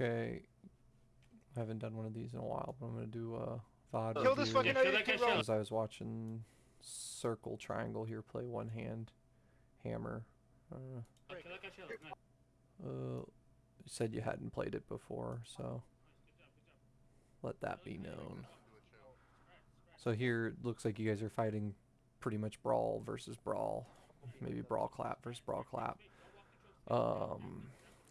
Okay, I haven't done one of these in a while, but I'm gonna do a VOD Kill this review fucking AFK roll. as I was watching Circle Triangle here play one hand hammer. You said you hadn't played it before, so let that be known. So here it looks like you guys are fighting pretty much brawl versus brawl, maybe brawl clap versus brawl clap.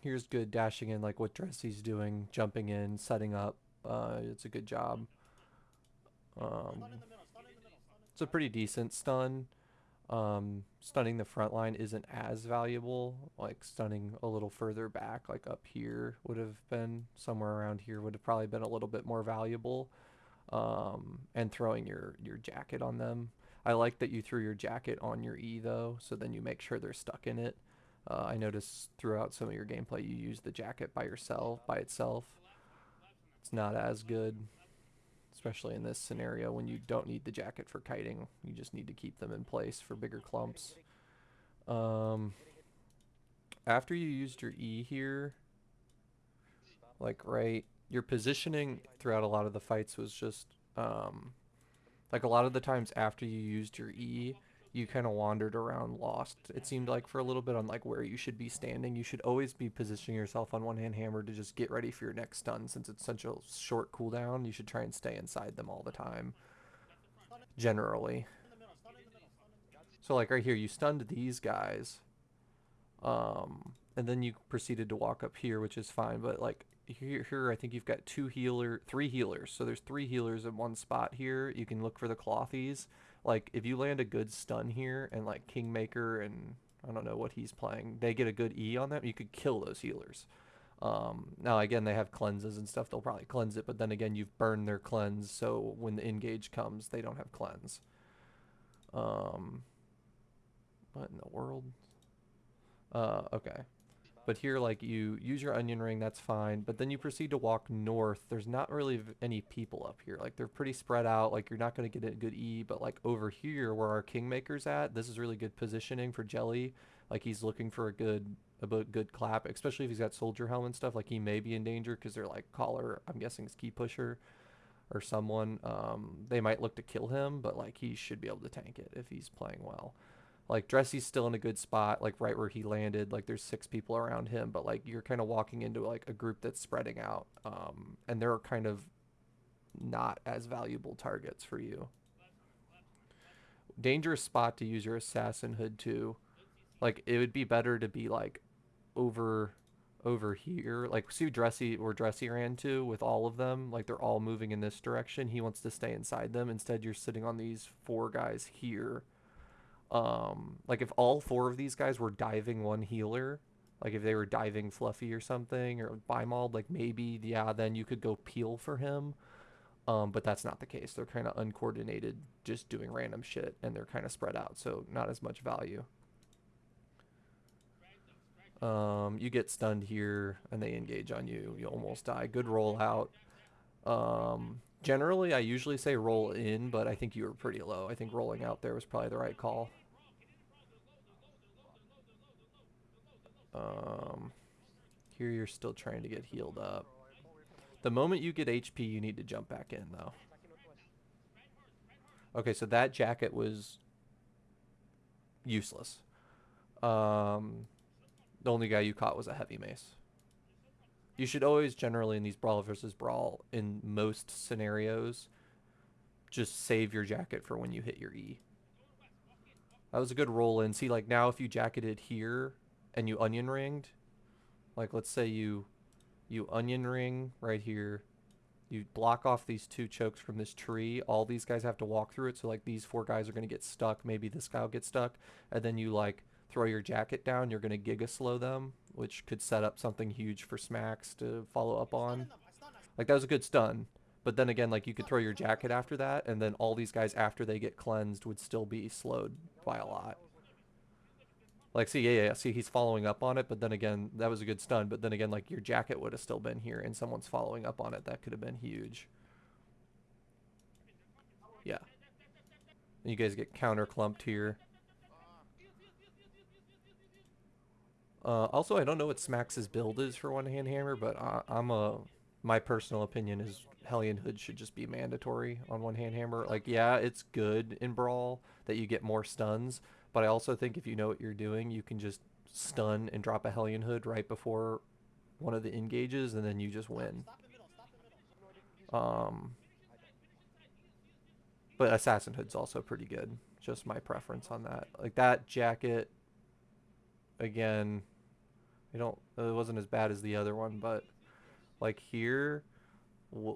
Here's good dashing in, like what Dressy's doing, jumping in, setting up. It's a good job. It's a pretty decent stun. Stunning the front line isn't as valuable. Like stunning a little further back, like up here, would have been somewhere around here would have probably been a little bit more valuable. And throwing your jacket on them. I like that you threw your jacket on your E though, so then you make sure they're stuck in it. I noticed throughout some of your gameplay you use the jacket by itself. It's not as good, especially in this scenario when you don't need the jacket for kiting. You just need to keep them in place for bigger clumps. Um, After you used your E here, like your positioning throughout a lot of the fights was just like a lot of the times after you used your E, you kind of wandered around lost. It seemed like for a little bit on like where you should be standing. You should always be positioning yourself on one hand hammer to just get ready for your next stun. Since it's such a short cooldown, you should try and stay inside them all the time, generally. So like right here, you stunned these guys, and then you proceeded to walk up here, which is fine. But like here I think you've got three healers. So there's three healers in one spot here. You can look for the clothies. Like if you land a good stun here and like Kingmaker and I don't know what he's playing, they get a good E on them, you could kill those healers. Now again, they have cleanses and stuff. They'll probably cleanse it, but then again, you've burned their cleanse, so when the engage comes, they don't have cleanse. What in the world? Okay. But here, like, you use your onion ring, that's fine. But then you proceed to walk north. There's not really any people up here. Like, they're pretty spread out. Like, you're not going to get a good E. But, like, over here where our Kingmaker's at, this is really good positioning for Jelly. Like, he's looking for a good clap, especially if he's got Soldier Helm and stuff. Like, he may be in danger because they're, like, Caller, I'm guessing is Key Pusher or someone. They might look to kill him, but, like, he should be able to tank it if he's playing well. Like Dressy's still in a good spot, like right where he landed. Like there's 6 people around him, but like you're kind of walking into like a group that's spreading out, and they're kind of not as valuable targets for you. Dangerous spot to use your assassin hood too. Like it would be better to be like over here. Like see where Dressy ran to with all of them. Like they're all moving in this direction. He wants to stay inside them. Instead, you're sitting on these 4 guys here. Like if all 4 of these guys were diving one healer, like if they were diving Fluffy or something or Bimald, like maybe yeah, then you could go peel for him. But that's not the case. They're kind of uncoordinated, just doing random shit, and they're kind of spread out, so not as much value. You get stunned here, and they engage on you. You almost die. Good rollout. Generally, I usually say roll in, but I think you were pretty low. I think rolling out there was probably the right call. Here you're still trying to get healed up. The moment you get HP, you need to jump back in, though. Okay, so that jacket was useless. The only guy you caught was a heavy mace. You should always, generally, in these brawl versus brawl, in most scenarios, just save your jacket for when you hit your E. That was a good roll in. See, like now if you jacketed here and you onion ringed, like let's say you onion ring right here, you block off these 2 chokes from this tree, all these guys have to walk through it, so like these 4 guys are going to get stuck, maybe this guy will get stuck, and then you like throw your jacket down, you're going to giga slow them, which could set up something huge for Smacks to follow up on. Like that was a good stun, but then again, like you could throw your jacket after that, and then all these guys after they get cleansed would still be slowed by a lot. Like, see, yeah, see, he's following up on it, but then again, that was a good stun, but then again, like, your jacket would have still been here, and someone's following up on it. That could have been huge. Yeah. You guys get counter clumped here. Also, I don't know what Smax's build is for one-hand hammer, but my personal opinion is Hellion Hood should just be mandatory on one-hand hammer. Like, yeah, it's good in Brawl that you get more stuns, but I also think if you know what you're doing, you can just stun and drop a Hellion Hood right before one of the engages, and then you just win. Um, but Assassin Hood's also pretty good. Just my preference on that. Like that jacket, again, it wasn't as bad as the other one, but like here,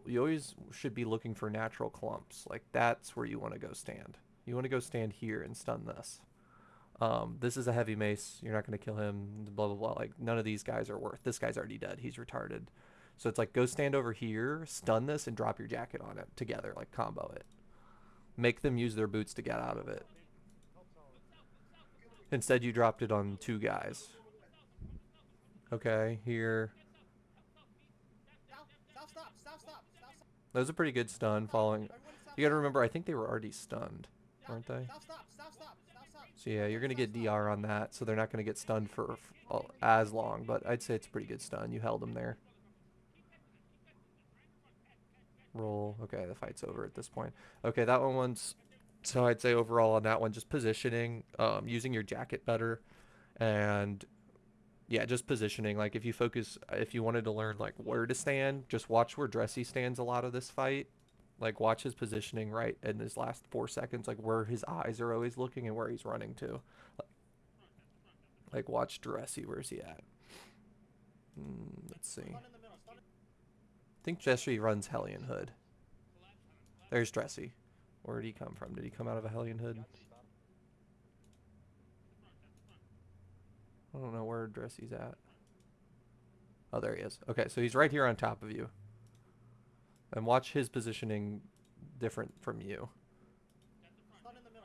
you always should be looking for natural clumps. Like that's where you want to go stand. You want to go stand here and stun this. This is a heavy mace. You're not going to kill him. Blah blah blah. Like none of these guys are worth. This guy's already dead. He's retarded. So it's like go stand over here, stun this, and drop your jacket on it together. Like combo it. Make them use their boots to get out of it. Instead, you dropped it on two guys. Okay, here. That was a pretty good stun following. You gotta remember, I think they were already stunned, weren't they? So yeah, you're gonna get DR on that, so they're not gonna get stunned for as long, but I'd say it's a pretty good stun. You held them there. Roll. Okay, the fight's over at this point. Okay, that one's... So I'd say overall on that one, just positioning, using your jacket better, and yeah, just positioning. Like if you focus, if you wanted to learn like where to stand, just watch where Dressy stands a lot of this fight. Like watch his positioning right in his last 4 seconds, like where his eyes are always looking and where he's running to. Like watch Dressy, where's he at? Let's see. I think Dressy runs Hellion Hood. There's Dressy. Where did he come from? Did he come out of a Hellion Hood? I don't know where Dressy's at. Oh, there he is. Okay, so he's right here on top of you. And watch his positioning different from you.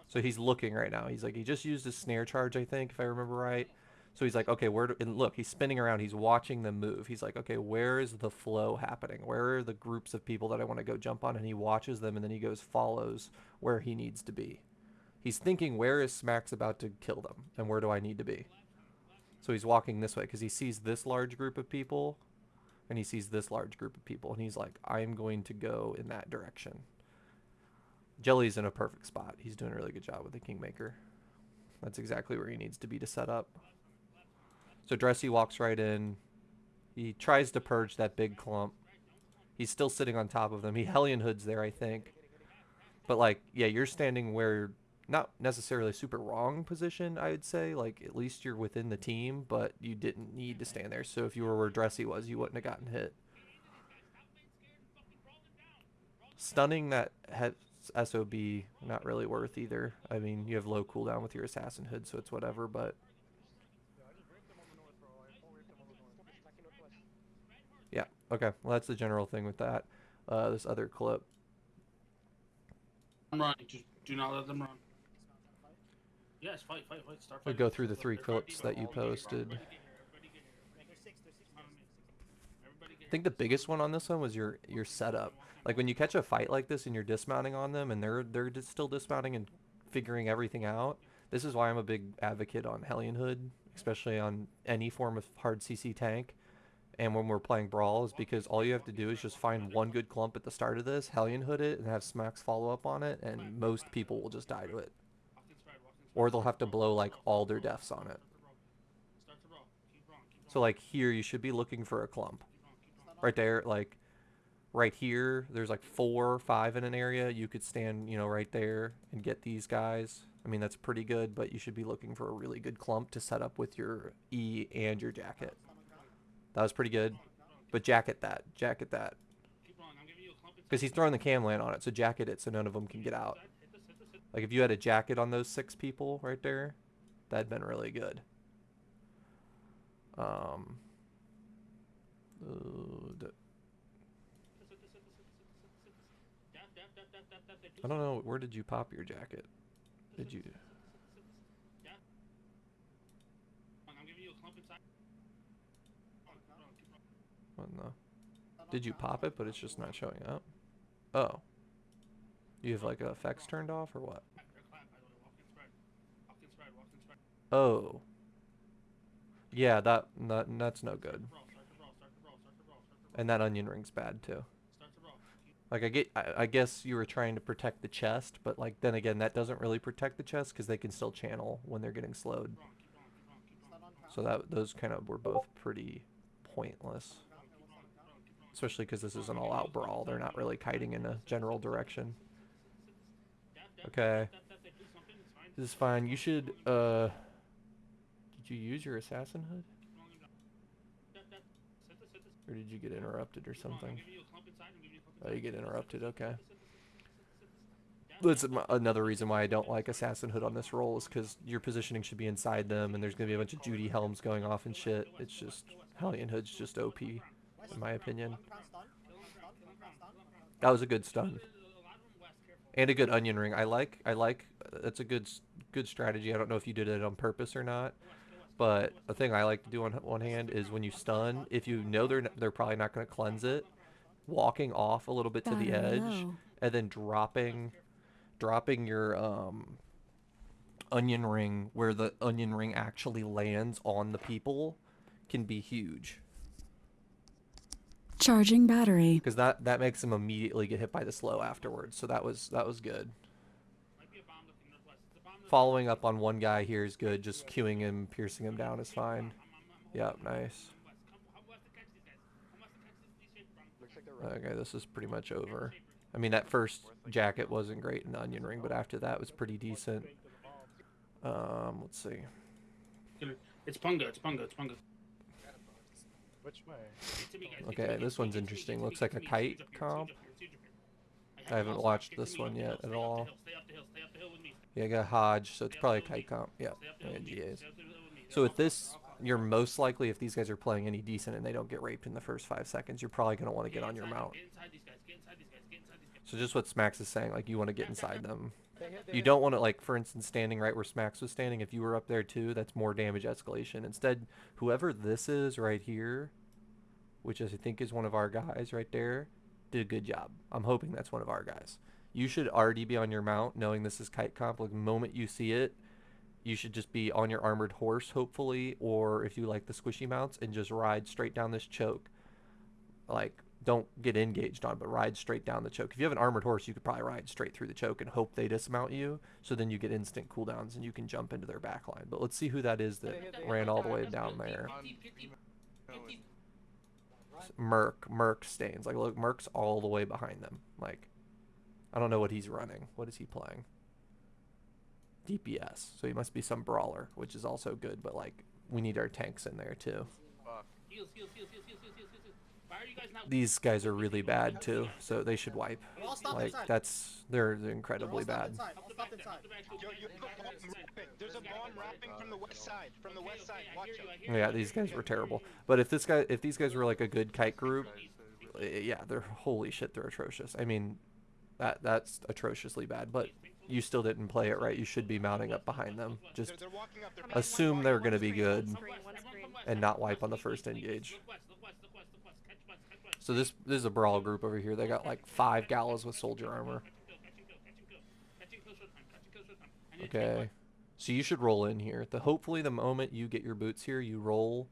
So he's looking right now. He's like, he just used his snare charge, I think, if I remember right. So he's like, okay, where do, and look, he's spinning around. He's watching them move. He's like, okay, where is the flow happening? Where are the groups of people that I want to go jump on? And he watches them, and then he goes, follows where he needs to be. He's thinking, where is Smax about to kill them? And where do I need to be? So he's walking this way because he sees this large group of people, and he sees this large group of people, and he's like, I'm going to go in that direction. Jelly's in a perfect spot. He's doing a really good job with the Kingmaker. That's exactly where he needs to be to set up. So Dressy walks right in. He tries to purge that big clump. He's still sitting on top of them. He Hellion Hoods there, I think. But, like, yeah, you're standing where... Not necessarily super wrong position, I would say. Like, at least you're within the team, but you didn't need to stand there. So if you were where Dressy was, you wouldn't have gotten hit. Stunning that SOB, not really worth either. I mean, you have low cooldown with your Assassin Hood, so it's whatever, but... Yeah, okay. Well, that's the general thing with that. This other clip. I'm running. Just do not let them run. Yes, fight. Start We'll fighting. go through the 3 clips that you posted. I think the biggest one on this one was your setup. Like when you catch a fight like this and you're dismounting on them and they're still dismounting and figuring everything out. This is why I'm a big advocate on Hellion Hood, especially on any form of hard CC tank. And when we're playing Brawl is because all you have to do is just find one good clump at the start of this, Hellion Hood it, and have Smax follow up on it, and most people will just die to it. Or they'll have to blow like all their deaths on it. So like here, you should be looking for a clump. Right there, like right here, there's like 4 or 5 in an area. You could stand, you know, right there and get these guys. I mean, that's pretty good, but you should be looking for a really good clump to set up with your E and your jacket. That was pretty good. But jacket that. Because he's throwing the cam land on it, so jacket it so none of them can get out. Like if you had a jacket on those 6 people right there, that'd been really good. I don't know, where did you pop your jacket? Did you... What in the... Did you pop it, but it's just not showing up? Oh. You have like effects turned off or what? Yeah, that's no good. And that onion ring's bad too. Like I guess you were trying to protect the chest, but like then again, that doesn't really protect the chest because they can still channel when they're getting slowed. So that those kind of were both pretty pointless, especially because this is an all-out brawl. They're not really kiting in a general direction. Okay, this is fine. You should did you use your assassin hood? Or did you get interrupted or something? Oh, you get interrupted, okay. That's another reason why I don't like Assassin Hood on this roll is because your positioning should be inside them and there's going to be a bunch of Judy Helms going off and shit. It's just, Hellion Hood's just OP, in my opinion. That was a good stun. And a good onion ring. That's a good strategy. I don't know if you did it on purpose or not. But the thing I like to do on one hand is when you stun, if you know they're probably not going to cleanse it, walking off a little bit to the edge and then dropping your onion ring where the onion ring actually lands on the people can be huge. Charging battery. Because that makes them immediately get hit by the slow afterwards. So that was good. Following up on one guy here is good. Just queuing him, piercing him down is fine. Yep, nice. Okay, this is pretty much over. I mean, that first jacket wasn't great in the onion ring, but after that was pretty decent. Let's see. It's Punga, it's Punga, it's Punga. Which way? Okay, this one's interesting. Looks like a kite comp. I haven't watched this one yet at all. Yeah, I got Hodge, so it's probably a kite comp. Yeah, and GAs. So with this, you're most likely, if these guys are playing any decent and they don't get raped in the first 5 seconds, you're probably going to want to get on your mount. So just what Smax is saying, like you want to get inside them. You don't want to, like, for instance, standing right where Smax was standing, if you were up there too, that's more damage escalation. Instead, whoever this is right here, which I think is one of our guys right there, did a good job. I'm hoping that's one of our guys. You should already be on your mount, knowing this is kite comp. Like, the moment you see it, you should just be on your armored horse, hopefully, or if you like the squishy mounts, and just ride straight down this choke. Like, don't get engaged on, but ride straight down the choke. If you have an armored horse, you could probably ride straight through the choke and hope they dismount you, so then you get instant cooldowns and you can jump into their backline. But let's see who that is that ran all the way down there. Merc stains. Like, look, Merc's all the way behind them. Like, I don't know what he's running. What is he playing? DPS. So he must be some brawler, which is also good, but like, we need our tanks in there too. These guys are really bad too, so they should wipe. Like, they're incredibly bad. There's a bomb wrapping from the west side. From the west side. Watch out. Yeah, these guys were terrible. But if these guys were like a good kite group, yeah, they're, holy shit, they're atrocious. I mean, that's atrociously bad, but you still didn't play it right. You should be mounting up behind them. Just assume they're going to be good and not wipe on the first engage. So this is a brawl group over here. They got like 5 galas with soldier armor. Okay. So you should roll in here. Hopefully the moment you get your boots here, you roll.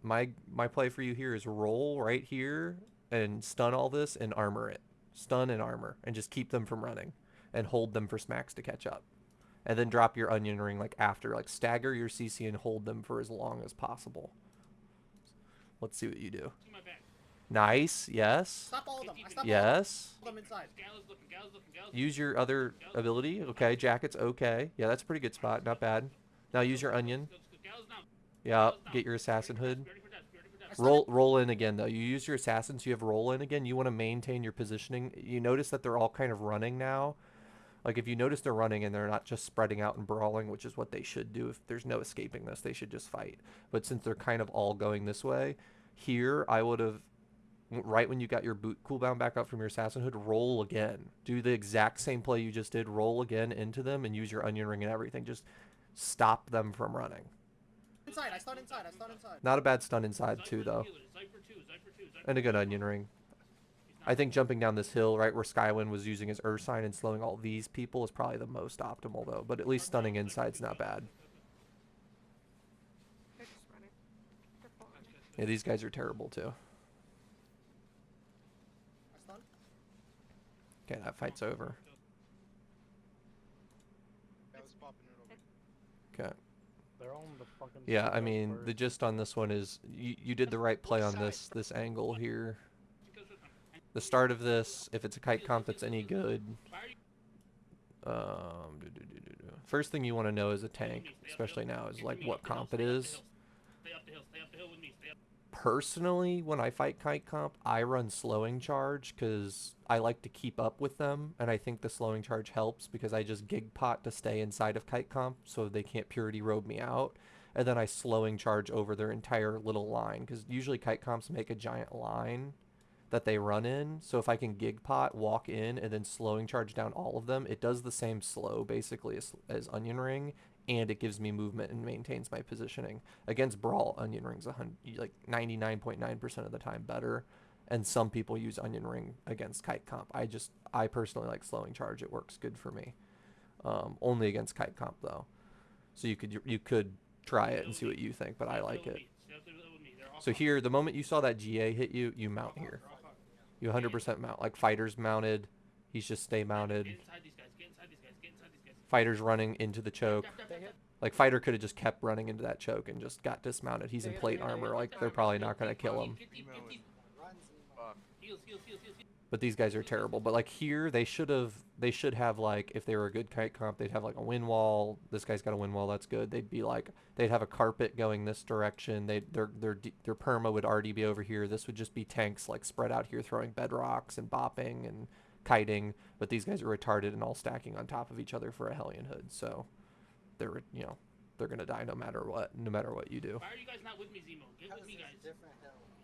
My play for you here is roll right here and stun all this and armor it. Stun and armor and just keep them from running and hold them for smacks to catch up. And then drop your onion ring like after, like stagger your CC and hold them for as long as possible. Let's see what you do. Nice. Yes. Stop all of them. Yes. All of them inside. Use your other ability. Okay. Jacket's okay. Yeah, that's a pretty good spot. Not bad. Now use your onion. Yeah. Get your assassin hood. Roll in again, though. You use your assassin, so you have roll in again. You want to maintain your positioning. You notice that they're all kind of running now. Like, if you notice they're running and they're not just spreading out and brawling, which is what they should do. If there's no escaping this, they should just fight. But since they're kind of all going this way, here I would have, right when you got your boot cooldown back up from your assassin hood, roll again. Do the exact same play you just did. Roll again into them and use your onion ring and everything. Just stop them from running. Inside. I stun inside. Not a bad stun inside too, though. And a good onion ring. I think jumping down this hill right where Skywind was using his Ursine and slowing all these people is probably the most optimal, though. But at least stunning inside's not bad. Yeah, these guys are terrible too. I stun. Okay, that fight's over. I was popping it over. Okay. They're on the fucking. Yeah, I Citadel mean, the first. gist on this one is you did the right play West on side. this angle here. The start of this, if it's a kite comp that's any good, first thing you want to know as a tank, especially now, is like what comp it is. Stay up the hill. Stay up the hill with me. Stay up. Personally, when I fight kite comp, I run slowing charge because I like to keep up with them, and I think the slowing charge helps because I just gig pot to stay inside of kite comp so they can't purity robe me out, and then I slowing charge over their entire little line because usually kite comps make a giant line that they run in. So if I can gig pot, walk in, and then slowing charge down all of them, it does the same slow basically as Onion Ring, and it gives me movement and maintains my positioning. Against Brawl, Onion Ring's like 99.9% of the time better, and some people use Onion Ring against Kite Comp. I personally like slowing charge. It works good for me. Only against Kite Comp though. So you could try it and see what you think, but I like it. So here, the moment you saw that GA hit you, you mount here. You 100% mount. Like Fighter's mounted. He's just stay mounted. Get inside these guys. Get inside these guys. Get inside these guys. Fighter's running into the choke. Like Fighter could have just kept running into that choke and just got dismounted. He's in plate armor. Like they're probably not going to kill him. Heals, heals, heals, heals. But these guys are terrible. But like here, they should have like, if they were a good kite comp, they'd have like a wind wall. This guy's got a wind wall. That's good. They'd have a carpet going this direction. Their perma would already be over here. This would just be tanks like spread out here throwing bedrocks and bopping and kiting. But these guys are retarded and all stacking on top of each other for a Hellion Hood. So they're gonna die no matter what you do. Why are you guys not with me, Zemo? Get with me, guys.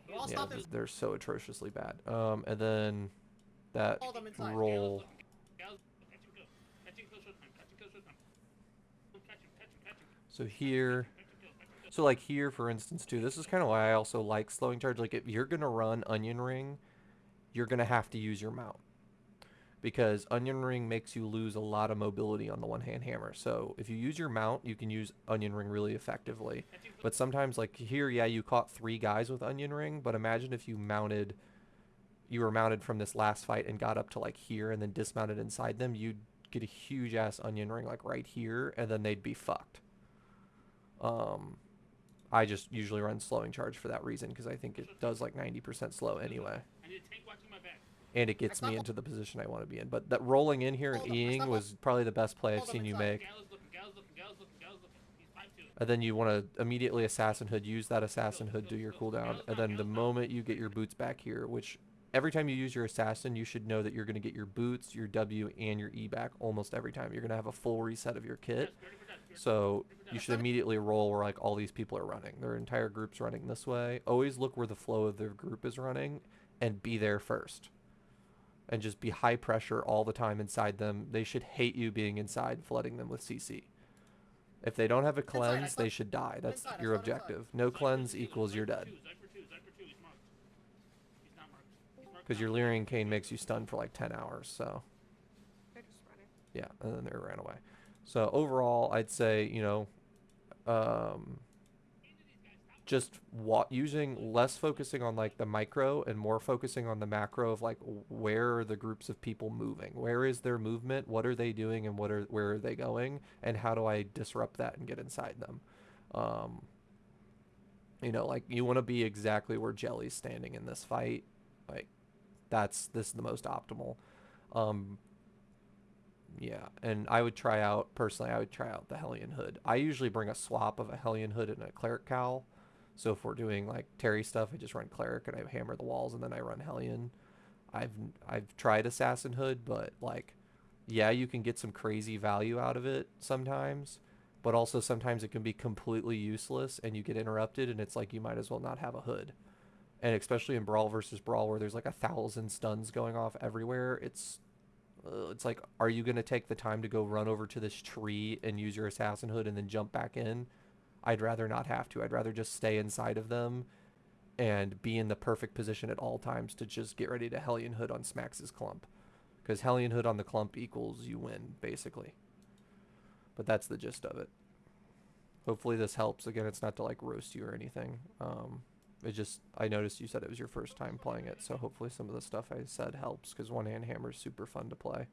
We're all Yeah, stopping. they're so atrociously bad. And then that All them inside. roll. So here, so like here, for instance, too, this is kind of why I also like slowing charge. Like if you're gonna run Onion Ring, you're gonna have to use your mount because Onion Ring makes you lose a lot of mobility on the one-hand hammer. So if you use your mount, you can use Onion Ring really effectively. But sometimes, like here, yeah, you caught 3 guys with Onion Ring, but imagine if you were mounted from this last fight and got up to like here and then dismounted inside them, you'd get a huge ass Onion Ring like right here, and then they'd be fucked. I just usually run slowing charge for that reason because I think it does like 90% slow anyway. I need a tank watching my back. And it gets me into the position I want to be in. But that rolling in here and Eing was probably the best play I've seen you make. Gallows looking, Gallows looking, Gallows looking, Gallows looking. He's 5-2. And then you want to immediately Assassin Hood, use that Assassin Hood, do your cooldown. And then the moment you get your boots back here, which every time you use your Assassin, you should know that you're going to get your boots, your W, and your E back almost every time. You're going to have a full reset of your kit. So you should immediately roll where like all these people are running. Their entire group's running this way. Always look where the flow of their group is running and be there first. And just be high pressure all the time inside them. They should hate you being inside, flooding them with CC. If they don't have a cleanse, they should die. That's your objective. No cleanse equals you're dead. Because your Lyrian Cane makes you stun for like 10 hours, so. They're just running. Yeah, and then they ran away. So overall, I'd say, just using less focusing on like the micro and more focusing on the macro of like where are the groups of people moving, where is their movement, what are they doing, and where are they going, and how do I disrupt that and get inside them. Like you want to be exactly where Jelly's standing in this fight. Like this is the most optimal. Yeah, and I would try out the Hellion Hood. I usually bring a swap of a Hellion Hood and a Cleric Cowl. So if we're doing like Terry stuff, I just run Cleric and I hammer the walls and then I run Hellion. I've tried Assassin Hood, but like, yeah, you can get some crazy value out of it sometimes, but also sometimes it can be completely useless and you get interrupted and it's like you might as well not have a hood. And especially in Brawl versus Brawl where there's like 1,000 stuns going off everywhere, it's like, are you going to take the time to go run over to this tree and use your Assassin Hood and then jump back in? I'd rather not have to. I'd rather just stay inside of them and be in the perfect position at all times to just get ready to Hellion Hood on Smax's clump. Because Hellion Hood on the clump equals you win, basically. But that's the gist of it. Hopefully this helps. Again, it's not to like roast you or anything. it just, I noticed you said it was your first time playing it, so hopefully some of the stuff I said helps, because one-hand hammer is super fun to play.